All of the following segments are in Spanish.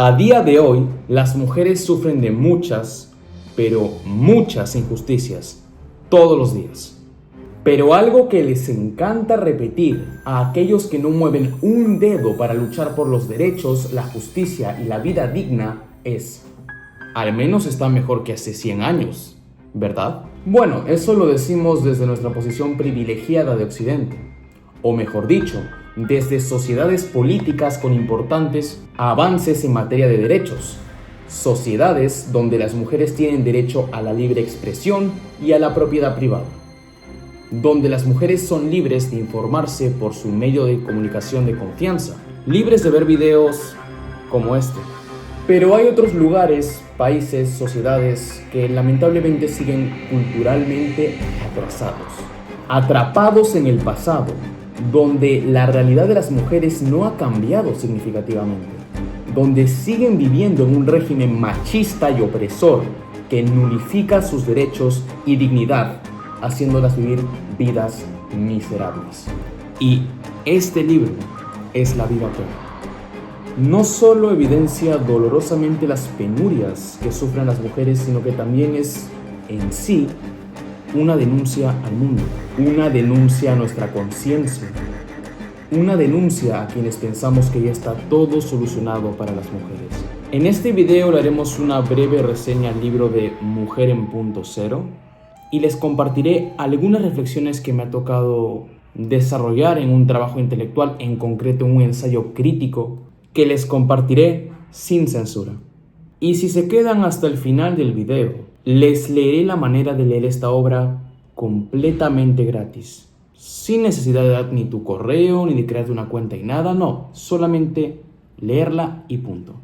A día de hoy, las mujeres sufren de muchas, pero muchas injusticias, todos los días. Pero algo que les encanta repetir a aquellos que no mueven un dedo para luchar por los derechos, la justicia y la vida digna es: al menos está mejor que hace 100 años, ¿verdad? Bueno, eso lo decimos desde nuestra posición privilegiada de Occidente, o mejor dicho, desde sociedades políticas con importantes avances en materia de derechos, sociedades donde las mujeres tienen derecho a la libre expresión y a la propiedad privada, donde las mujeres son libres de informarse por su medio de comunicación de confianza, libres de ver videos como este. Pero hay otros lugares, países, sociedades que lamentablemente siguen culturalmente atrasados, atrapados en el pasado, donde la realidad de las mujeres no ha cambiado significativamente, donde siguen viviendo en un régimen machista y opresor que nulifica sus derechos y dignidad, haciéndolas vivir vidas miserables. Y este libro es La Viva Pena. No solo evidencia dolorosamente las penurias que sufren las mujeres, sino que también es en sí una denuncia al mundo, una denuncia a nuestra conciencia, una denuncia a quienes pensamos que ya está todo solucionado para las mujeres. En este video le haremos una breve reseña al libro de Mujer en Punto Cero y les compartiré algunas reflexiones que me ha tocado desarrollar en un trabajo intelectual, en concreto un ensayo crítico que les compartiré sin censura. Y si se quedan hasta el final del video, les leeré la manera de leer esta obra completamente gratis, sin necesidad de dar ni tu correo, ni de crearte una cuenta y nada, no, solamente leerla y punto.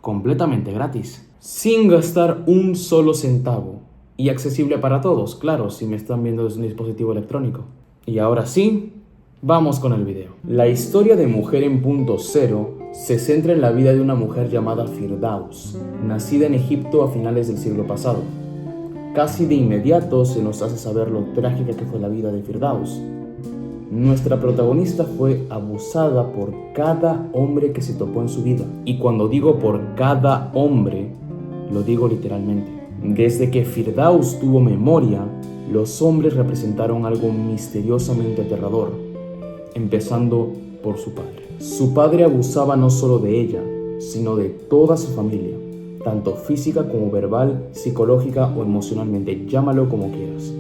Completamente gratis, sin gastar un solo centavo y accesible para todos, claro, si me están viendo desde un dispositivo electrónico. Y ahora sí, vamos con el video. La historia de Mujer en Punto Cero se centra en la vida de una mujer llamada Firdaus, nacida en Egipto a finales del siglo pasado. Casi de inmediato se nos hace saber lo trágica que fue la vida de Firdaus. Nuestra protagonista fue abusada por cada hombre que se topó en su vida. Y cuando digo por cada hombre, lo digo literalmente. Desde que Firdaus tuvo memoria, los hombres representaron algo misteriosamente aterrador, empezando por su padre. Su padre abusaba no solo de ella, sino de toda su familia, tanto física como verbal, psicológica o emocionalmente, llámalo como quieras.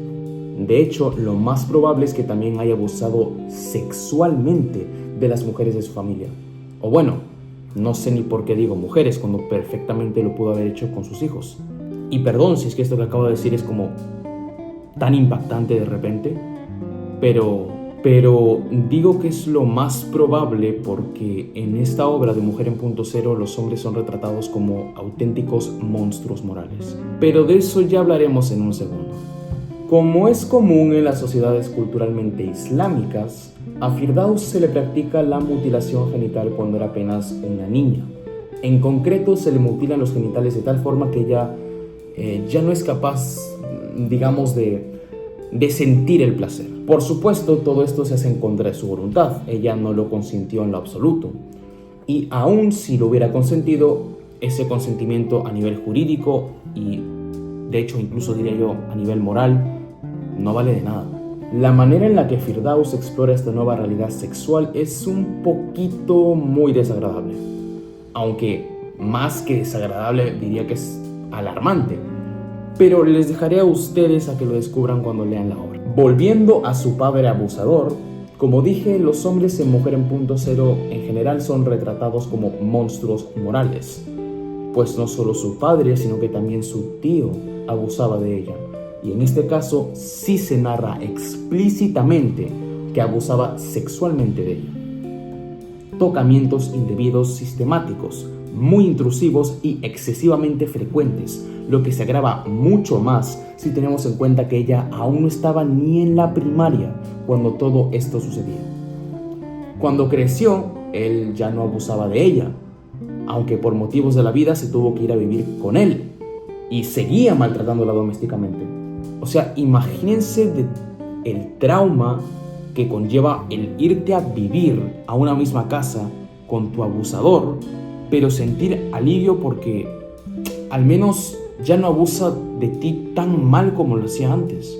De hecho, lo más probable es que también haya abusado sexualmente de las mujeres de su familia. O bueno, no sé ni por qué digo mujeres cuando perfectamente lo pudo haber hecho con sus hijos. Y perdón si es que esto que acabo de decir es como tan impactante de repente, pero digo que es lo más probable porque en esta obra de Mujer en Punto Cero los hombres son retratados como auténticos monstruos morales. Pero de eso ya hablaremos en un segundo. Como es común en las sociedades culturalmente islámicas, a Firdaus se le practica la mutilación genital cuando era apenas una niña. En concreto, se le mutilan los genitales de tal forma que ella ya no es capaz, digamos, de sentir el placer. Por supuesto, todo esto se hace en contra de su voluntad. Ella no lo consintió en lo absoluto. Y aun si lo hubiera consentido, ese consentimiento a nivel jurídico y, de hecho, incluso diría yo, a nivel moral, no vale de nada. La manera en la que Firdaus explora esta nueva realidad sexual es un poquito muy desagradable. Aunque más que desagradable, diría que es alarmante. Pero les dejaré a ustedes a que lo descubran cuando lean la obra. Volviendo a su padre abusador, como dije, los hombres en Mujer en Punto Cero en general son retratados como monstruos morales, pues no solo su padre, sino que también su tío abusaba de ella. Y en este caso sí se narra explícitamente que abusaba sexualmente de ella. Tocamientos indebidos sistemáticos, muy intrusivos y excesivamente frecuentes, lo que se agrava mucho más si tenemos en cuenta que ella aún no estaba ni en la primaria cuando todo esto sucedía. Cuando creció, él ya no abusaba de ella, aunque por motivos de la vida se tuvo que ir a vivir con él y seguía maltratándola domésticamente. O sea, imagínense el trauma que conlleva el irte a vivir a una misma casa con tu abusador pero sentir alivio porque al menos ya no abusa de ti tan mal como lo hacía antes.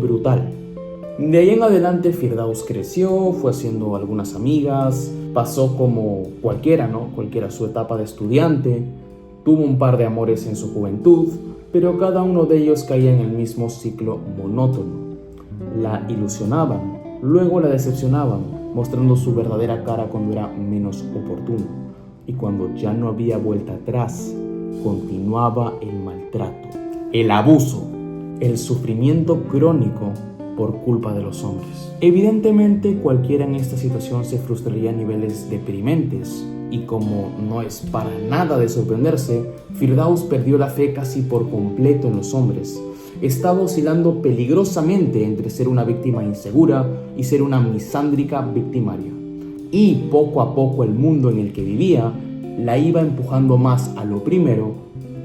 Brutal. De ahí en adelante Firdaus creció, fue haciendo algunas amigas, pasó como cualquiera, ¿no? Cualquiera su etapa de estudiante, tuvo un par de amores en su juventud, pero cada uno de ellos caía en el mismo ciclo monótono. La ilusionaban, luego la decepcionaban, mostrando su verdadera cara cuando era menos oportuno. Y cuando ya no había vuelta atrás, continuaba el maltrato, el abuso, el sufrimiento crónico por culpa de los hombres. Evidentemente, cualquiera en esta situación se frustraría a niveles deprimentes, y como no es para nada de sorprenderse, Firdaus perdió la fe casi por completo en los hombres. Estaba oscilando peligrosamente entre ser una víctima insegura y ser una misándrica victimaria. Y poco a poco el mundo en el que vivía la iba empujando más a lo primero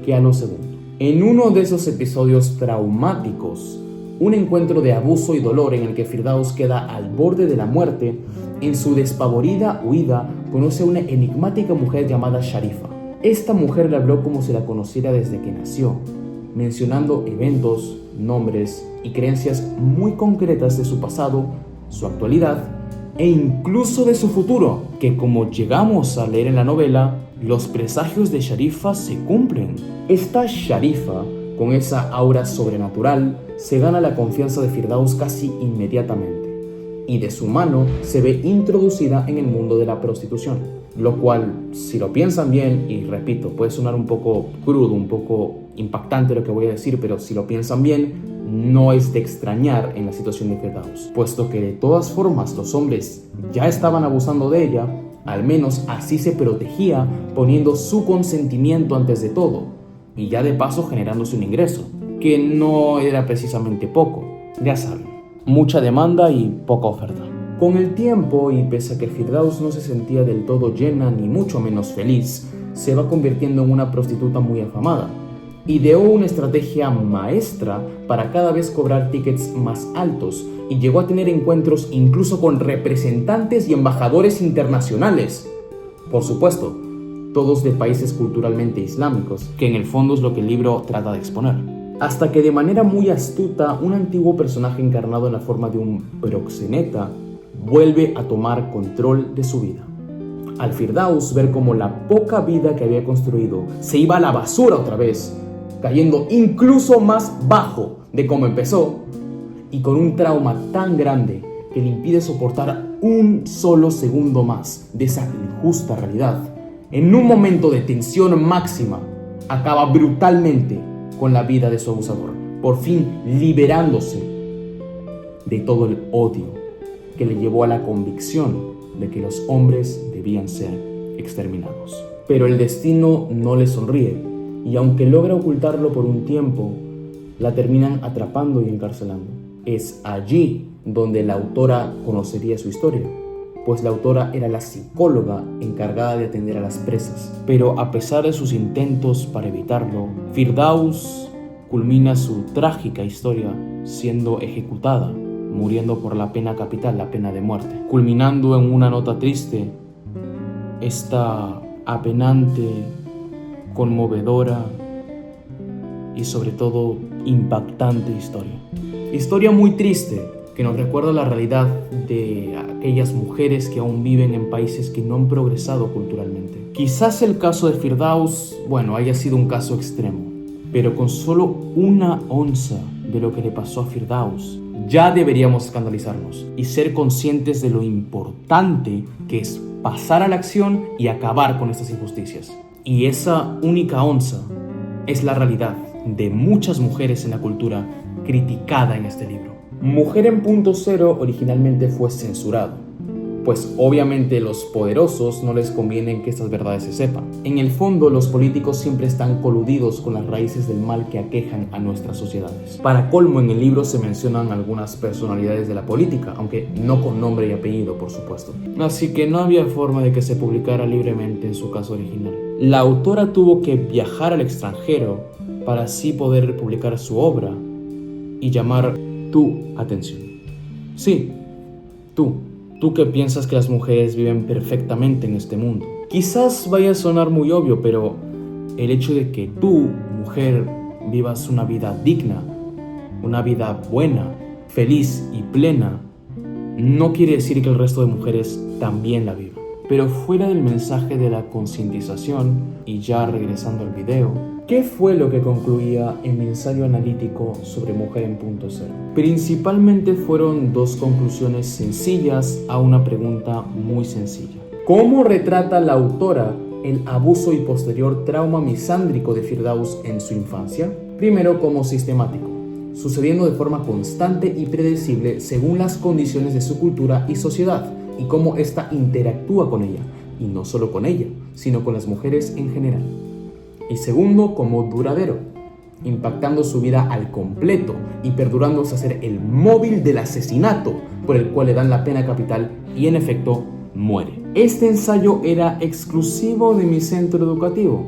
que a lo segundo. En uno de esos episodios traumáticos, un encuentro de abuso y dolor en el que Firdaus queda al borde de la muerte, en su despavorida huida conoce a una enigmática mujer llamada Sharifa. Esta mujer le habló como si la conociera desde que nació, mencionando eventos, nombres y creencias muy concretas de su pasado, su actualidad e incluso de su futuro, que como llegamos a leer en la novela, los presagios de Sharifa se cumplen. Esta Sharifa, con esa aura sobrenatural, se gana la confianza de Firdaus casi inmediatamente, y de su mano se ve introducida en el mundo de la prostitución, lo cual, si lo piensan bien, y repito, puede sonar un poco crudo, un poco impactante lo que voy a decir, pero si lo piensan bien, no es de extrañar en la situación de Firdaus, puesto que de todas formas los hombres ya estaban abusando de ella. Al menos así se protegía, poniendo su consentimiento antes de todo, y ya de paso generándose un ingreso, que no era precisamente poco, ya saben, mucha demanda y poca oferta. Con el tiempo, y pese a que Firdaus no se sentía del todo llena ni mucho menos feliz, se va convirtiendo en una prostituta muy afamada. Ideó una estrategia maestra para cada vez cobrar tickets más altos y llegó a tener encuentros incluso con representantes y embajadores internacionales. Por supuesto, todos de países culturalmente islámicos, que en el fondo es lo que el libro trata de exponer. Hasta que de manera muy astuta, un antiguo personaje encarnado en la forma de un proxeneta vuelve a tomar control de su vida. Al Firdaus ver cómo la poca vida que había construido se iba a la basura otra vez, cayendo incluso más bajo de cómo empezó, y con un trauma tan grande que le impide soportar un solo segundo más de esa injusta realidad, en un momento de tensión máxima, acaba brutalmente con la vida de su abusador, por fin liberándose de todo el odio que le llevó a la convicción de que los hombres debían ser exterminados. Pero el destino no le sonríe, y aunque logra ocultarlo por un tiempo, la terminan atrapando y encarcelando. Es allí donde la autora conocería su historia, pues la autora era la psicóloga encargada de atender a las presas. Pero a pesar de sus intentos para evitarlo, Firdaus culmina su trágica historia siendo ejecutada, muriendo por la pena capital, la pena de muerte, culminando en una nota triste esta apenante, conmovedora y sobre todo impactante historia. Historia muy triste que nos recuerda la realidad de aquellas mujeres que aún viven en países que no han progresado culturalmente. Quizás el caso de Firdaus, haya sido un caso extremo, pero con solo una onza de lo que le pasó a Firdaus, ya deberíamos escandalizarnos y ser conscientes de lo importante que es pasar a la acción y acabar con estas injusticias. Y esa única onza es la realidad de muchas mujeres en la cultura criticada en este libro. Mujer en Punto Cero originalmente fue censurado, pues obviamente los poderosos no les conviene que estas verdades se sepan. En el fondo, los políticos siempre están coludidos con las raíces del mal que aquejan a nuestras sociedades. Para colmo, en el libro se mencionan algunas personalidades de la política, aunque no con nombre y apellido, por supuesto. Así que no había forma de que se publicara libremente en su caso original. La autora tuvo que viajar al extranjero para así poder publicar su obra y llamar tu atención. Sí, tú que piensas que las mujeres viven perfectamente en este mundo, Quizás vaya a sonar muy obvio, pero el hecho de que tú, mujer, vivas una vida digna, una vida buena, feliz y plena, no quiere decir que el resto de mujeres también la vivan. Pero fuera del mensaje de la concientización, y ya regresando al video, ¿qué fue lo que concluía en mi ensayo analítico sobre Mujer en Punto Cero? Principalmente fueron dos conclusiones sencillas a una pregunta muy sencilla. ¿Cómo retrata la autora el abuso y posterior trauma misándrico de Firdaus en su infancia? Primero, como sistemático, sucediendo de forma constante y predecible según las condiciones de su cultura y sociedad, y cómo ésta interactúa con ella, y no solo con ella, sino con las mujeres en general. Y segundo, como duradero, impactando su vida al completo y perdurándose a ser el móvil del asesinato por el cual le dan la pena capital y en efecto muere. Este ensayo era exclusivo de mi centro educativo,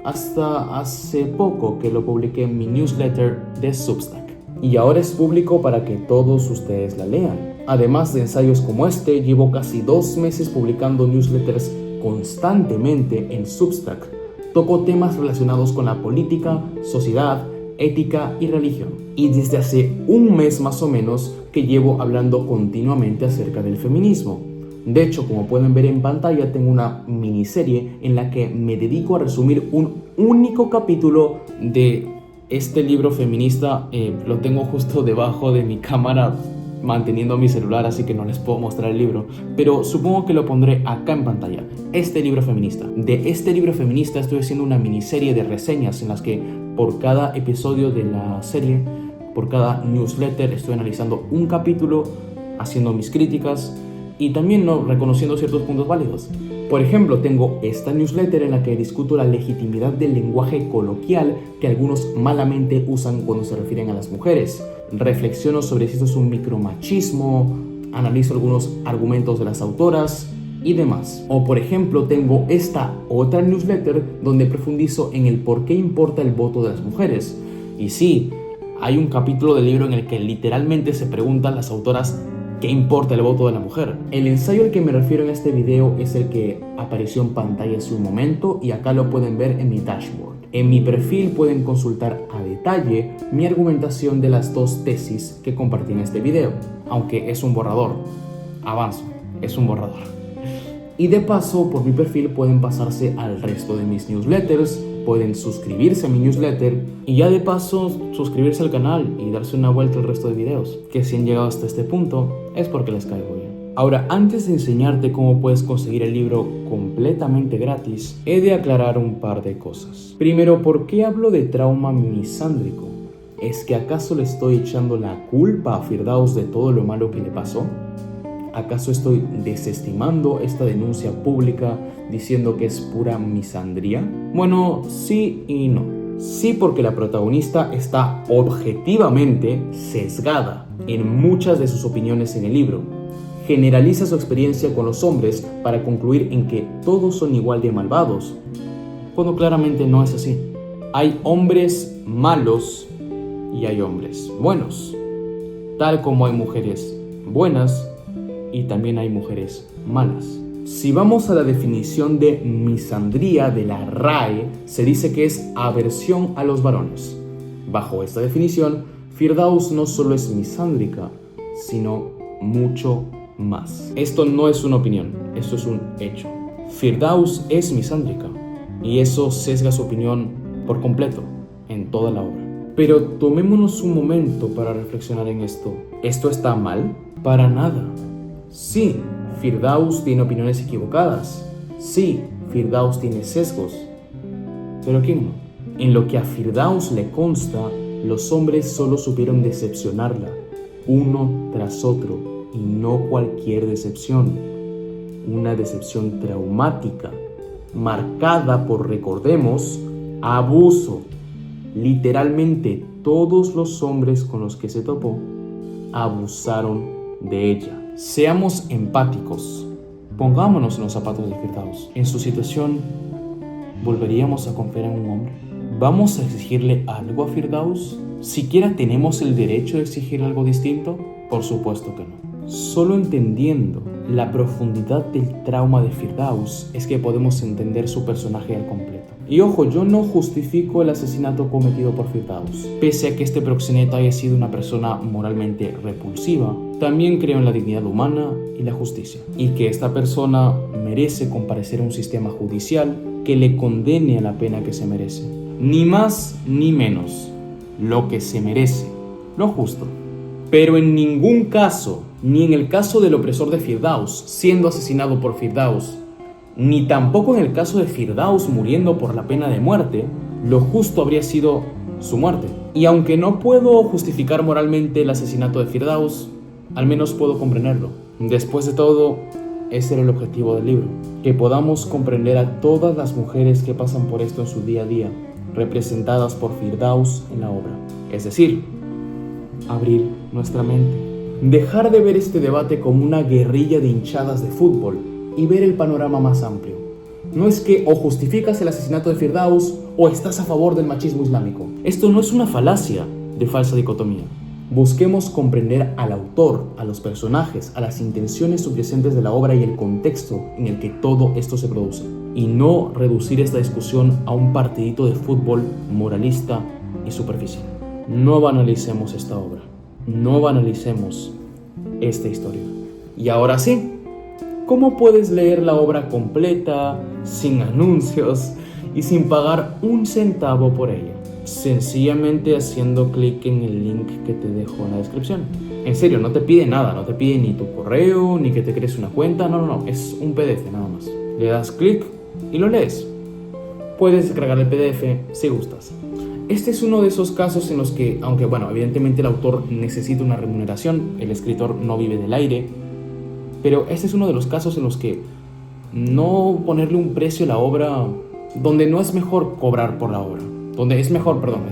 hasta hace poco que lo publiqué en mi newsletter de Substack. Y ahora es público para que todos ustedes la lean. Además de ensayos como este, llevo casi 2 meses publicando newsletters constantemente en Substack. Toco temas relacionados con la política, sociedad, ética y religión. Y desde hace 1 mes más o menos que llevo hablando continuamente acerca del feminismo. De hecho, como pueden ver en pantalla, tengo una miniserie en la que me dedico a resumir un único capítulo de este libro feminista. Lo tengo justo debajo de mi cámara manteniendo mi celular, así que no les puedo mostrar el libro, pero supongo que lo pondré acá en pantalla. Este libro feminista. De este libro feminista estoy haciendo una miniserie de reseñas en las que por cada episodio de la serie, por cada newsletter, estoy analizando un capítulo, haciendo mis críticas y también reconociendo ciertos puntos válidos. Por ejemplo, tengo esta newsletter en la que discuto la legitimidad del lenguaje coloquial que algunos malamente usan cuando se refieren a las mujeres. Reflexiono sobre si esto es un micromachismo, analizo algunos argumentos de las autoras y demás. O por ejemplo, tengo esta otra newsletter donde profundizo en el por qué importa el voto de las mujeres. Y sí, hay un capítulo del libro en el que literalmente se preguntan las autoras ¿qué importa el voto de la mujer? El ensayo al que me refiero en este video es el que apareció en pantalla hace un momento y acá lo pueden ver en mi dashboard. En mi perfil pueden consultar a detalle mi argumentación de las 2 tesis que compartí en este video, aunque es un borrador. Avanzo, es un borrador. Y de paso, por mi perfil pueden pasarse al resto de mis newsletters, pueden suscribirse a mi newsletter y ya de paso suscribirse al canal y darse una vuelta al resto de videos, que si han llegado hasta este punto es porque les caigo bien. Ahora, antes de enseñarte cómo puedes conseguir el libro completamente gratis, he de aclarar un par de cosas. Primero, ¿por qué hablo de trauma misándrico? ¿Es que acaso le estoy echando la culpa a Firdaus de todo lo malo que le pasó? ¿Acaso estoy desestimando esta denuncia pública diciendo que es pura misandría? Bueno, sí y no. Sí, porque la protagonista está objetivamente sesgada en muchas de sus opiniones en el libro. Generaliza su experiencia con los hombres para concluir en que todos son igual de malvados, cuando claramente no es así. Hay hombres malos y hay hombres buenos, tal como hay mujeres buenas y también hay mujeres malas. Si vamos a la definición de misandría de la RAE, se dice que es aversión a los varones. Bajo esta definición, Firdaus no solo es misándrica, sino mucho más. Esto no es una opinión, esto es un hecho. Firdaus es misándrica y eso sesga su opinión por completo en toda la obra. Pero tomémonos un momento para reflexionar en esto. ¿Esto está mal? Para nada. Sí, Firdaus tiene opiniones equivocadas. Sí, Firdaus tiene sesgos. ¿Pero quién no? En lo que a Firdaus le consta, los hombres solo supieron decepcionarla, uno tras otro, y no cualquier decepción. Una decepción traumática, marcada por, recordemos, abuso. Literalmente todos los hombres con los que se topó abusaron de ella. Seamos empáticos. Pongámonos en los zapatos de Firdaus. En su situación, ¿volveríamos a confiar en un hombre? ¿Vamos a exigirle algo a Firdaus? ¿Siquiera tenemos el derecho de exigir algo distinto? Por supuesto que no. Solo entendiendo la profundidad del trauma de Firdaus es que podemos entender su personaje al completo. Y ojo, yo no justifico el asesinato cometido por Firdaus. Pese a que este proxeneta haya sido una persona moralmente repulsiva, también creo en la dignidad humana y la justicia. Y que esta persona merece comparecer a un sistema judicial que le condene a la pena que se merece. Ni más ni menos. Lo que se merece. Lo justo. Pero en ningún caso, ni en el caso del opresor de Firdaus siendo asesinado por Firdaus, ni tampoco en el caso de Firdaus muriendo por la pena de muerte, lo justo habría sido su muerte. Y aunque no puedo justificar moralmente el asesinato de Firdaus, al menos puedo comprenderlo. Después de todo, ese era el objetivo del libro, que podamos comprender a todas las mujeres que pasan por esto en su día a día, representadas por Firdaus en la obra. Es decir, abrir nuestra mente. Dejar de ver este debate como una guerrilla de hinchadas de fútbol y ver el panorama más amplio. No es que o justificas el asesinato de Firdaus o estás a favor del machismo islámico. Esto no es una falacia de falsa dicotomía. Busquemos comprender al autor, a los personajes, a las intenciones subyacentes de la obra y el contexto en el que todo esto se produce. Y no reducir esta discusión a un partidito de fútbol moralista y superficial. No banalicemos esta obra. No banalicemos esta historia. Y ahora sí, ¿cómo puedes leer la obra completa, sin anuncios y sin pagar un centavo por ella? Sencillamente haciendo clic en el link que te dejo en la descripción. En serio, no te pide nada, no te pide ni tu correo, ni que te crees una cuenta, no, es un PDF nada más. Le das clic y lo lees. Puedes descargar el PDF si gustas. Este es uno de esos casos en los que, aunque evidentemente el autor necesita una remuneración, el escritor no vive del aire, pero este es uno de los casos en los que no ponerle un precio a la obra, donde no es mejor cobrar por la obra, es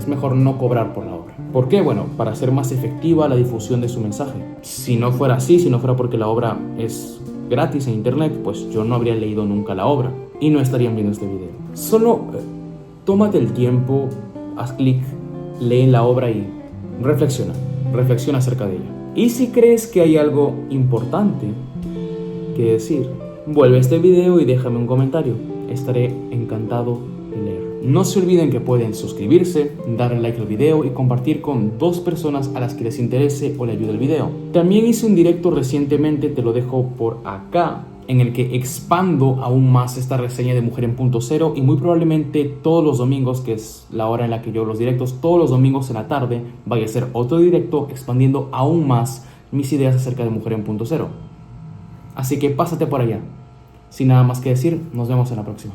mejor no cobrar por la obra. ¿Por qué? Bueno, para hacer más efectiva la difusión de su mensaje. Si no fuera así, si no fuera porque la obra es gratis en internet, pues yo no habría leído nunca la obra y no estarían viendo este video. Solo tómate el tiempo, haz clic, lee la obra y reflexiona acerca de ella. Y si crees que hay algo importante que decir, vuelve a este video y déjame un comentario. Estaré encantado de leer. No se olviden que pueden suscribirse, darle like al video y compartir con 2 personas a las que les interese o le ayude el video. También hice un directo recientemente, te lo dejo por acá, en el que expando aún más esta reseña de Mujer en Punto Cero, y muy probablemente todos los domingos, que es la hora en la que yo hago los directos, todos los domingos en la tarde vaya a ser otro directo expandiendo aún más mis ideas acerca de Mujer en Punto Cero. Así que pásate por allá. Sin nada más que decir, nos vemos en la próxima.